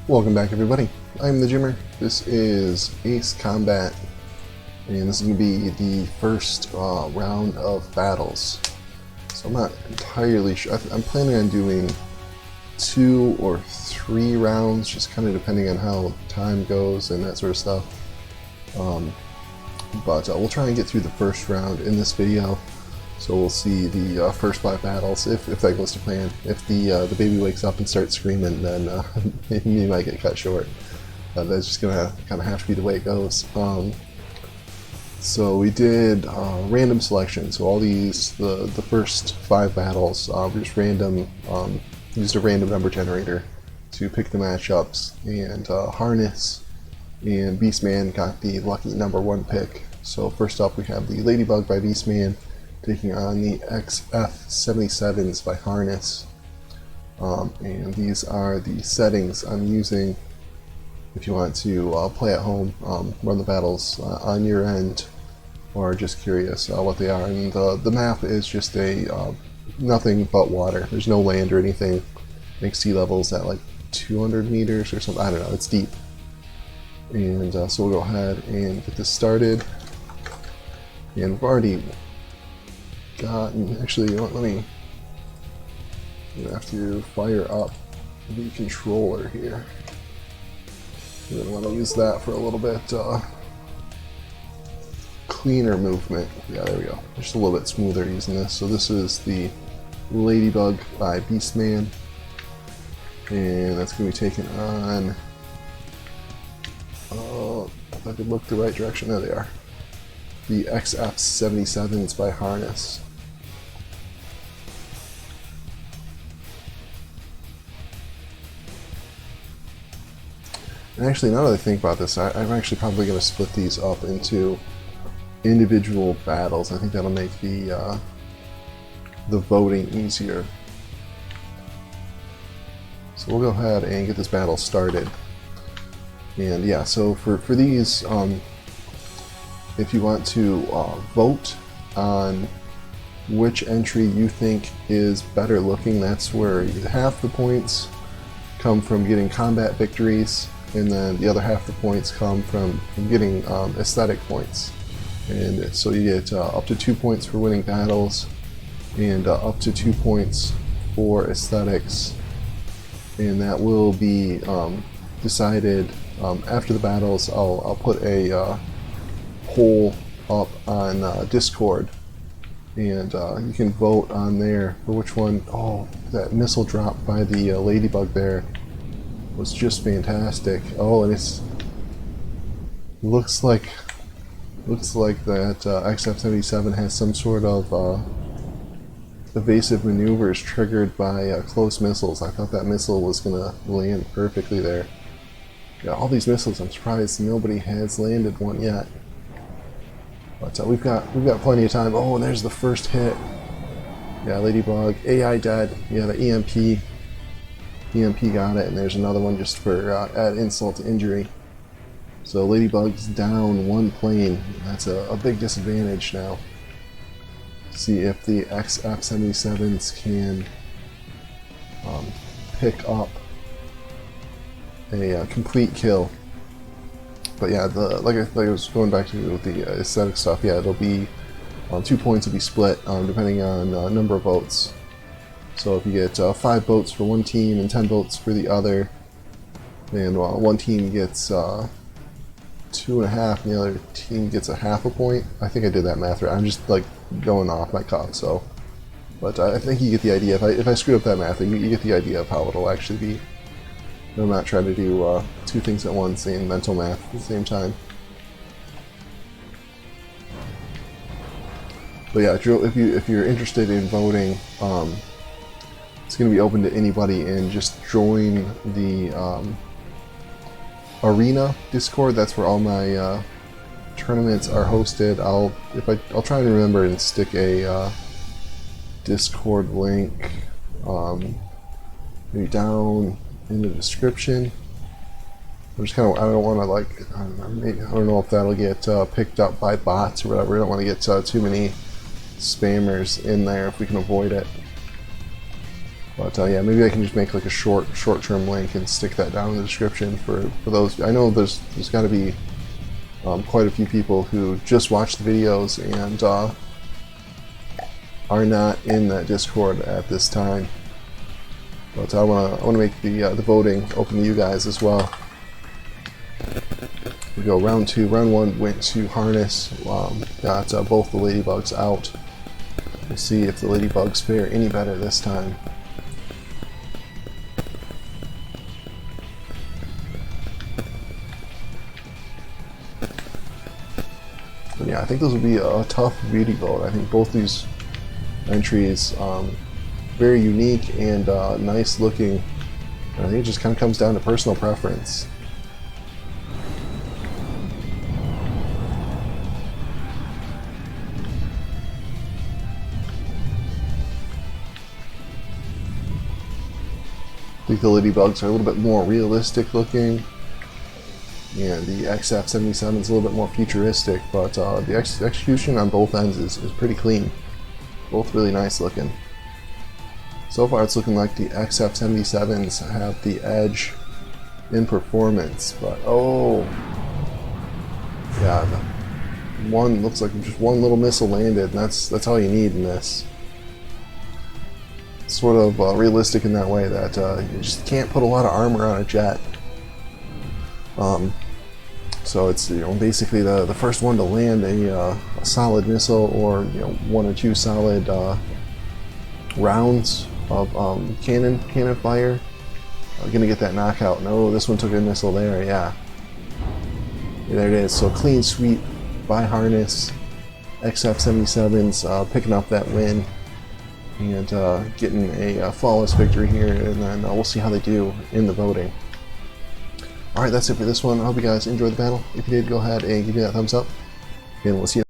Welcome back, everybody. I'm the Jimmer. This is Ace Combat, and this is going to be the first round of battles. So I'm not entirely sure. I'm planning on doing 2 or 3 rounds, just kind of depending on how time goes and that sort of stuff. But we'll try and get through the first round in this video. So we'll see the first 5 battles, if that goes to plan. If the baby wakes up and starts screaming, then he might get cut short. That's just gonna kind of have to be the way it goes. So we did random selection. So all these, the first 5 battles, we just used a random number generator to pick the matchups, and Harness and Beastman got the lucky number 1 pick. So first up we have the Ladybug by Beastman taking on the XF77s by Harness. And these are the settings I'm using if you want to play at home, run the battles on your end, or just curious what they are. And the map is just a nothing but water. There's no land or anything. I think sea level's at like 200 meters or something. I don't know, it's deep. And so we'll go ahead and get this started. And we've already gotten, actually, you know what, I'm gonna have to fire up the controller here. I'm gonna want to use that for a little bit cleaner movement. Yeah, there we go. Just a little bit smoother using this. So this is the Ladybug by Beastman, and that's gonna be taken on. If I could look the right direction, there they are. The XF77s by Harness. And actually, now that I think about this, I'm actually probably going to split these up into individual battles. I think that'll make the voting easier. So we'll go ahead and get this battle started. And yeah, so for these, if you want to vote on which entry you think is better looking, that's where half the points come from getting combat victories, and then the other half the points come from getting aesthetic points. And so you get up to 2 points for winning battles, and up to 2 points for aesthetics. And that will be decided after the battles. I'll put a poll up on Discord, and you can vote on there for which one. Oh, that missile drop by the Ladybug there was just fantastic. Oh, and it looks like that XF77 has some sort of evasive maneuvers triggered by close missiles. I thought that missile was gonna land perfectly there. Yeah, all these missiles, I'm surprised nobody has landed one yet. But we've got plenty of time. Oh, and there's the first hit. Yeah, Ladybug, AI dead. Yeah, the EMP got it, and there's another one just for add insult to injury. So Ladybug's down 1 plane. That's a big disadvantage now. See if the XF77s can pick up a complete kill. But yeah, like I was going back to the aesthetic stuff. Yeah, it'll be 2 points will be split depending on number of votes. So if you get 5 votes for one team and 10 votes for the other, and one team gets 2.5 and the other team gets a half a point. I think I did that math right. I'm just like going off my cuff. So, but I think you get the idea. If I screw up that math, you get the idea of how it'll actually be. I'm not trying to do 2 things at once and mental math at the same time. But yeah, if you're interested in voting, it's going to be open to anybody, and just join the Arena Discord. That's where all my tournaments are hosted. I'll try to remember and stick a Discord link maybe down in the description. I'm just kind of, I don't want to like, I don't know if that'll get picked up by bots or whatever. I don't want to get too many spammers in there if we can avoid it. But yeah, maybe I can just make like a short-term link and stick that down in the description for those. I know there's got to be quite a few people who just watch the videos and are not in that Discord at this time. But I wanna make the voting open to you guys as well. We go round 2. Round 1 went to Harness. Got both the ladybugs out. We'll see if the ladybugs fare any better this time. But yeah, I think this will be a tough beauty vote. I think both these entries very unique and nice looking. And I think it just kind of comes down to personal preference. I think the ladybugs are a little bit more realistic looking, and the XF77 is a little bit more futuristic, but the execution on both ends is pretty clean. Both really nice looking. So far it's looking like the XF77s have the edge in performance, but oh yeah, the one looks like just one little missile landed, and that's all you need in this. Sort of realistic in that way that you just can't put a lot of armor on a jet. So it's basically the first one to land a solid missile, or 1 or 2 solid rounds of cannon fire. Gonna get that knockout. No, this one took a missile there. Yeah, there it is. So clean sweep by Harness. XF77s picking up that win and getting a flawless victory here, and then we'll see how they do in the voting. Alright, that's it for this one. I hope you guys enjoyed the battle. If you did, go ahead and give me that thumbs up, and we'll see you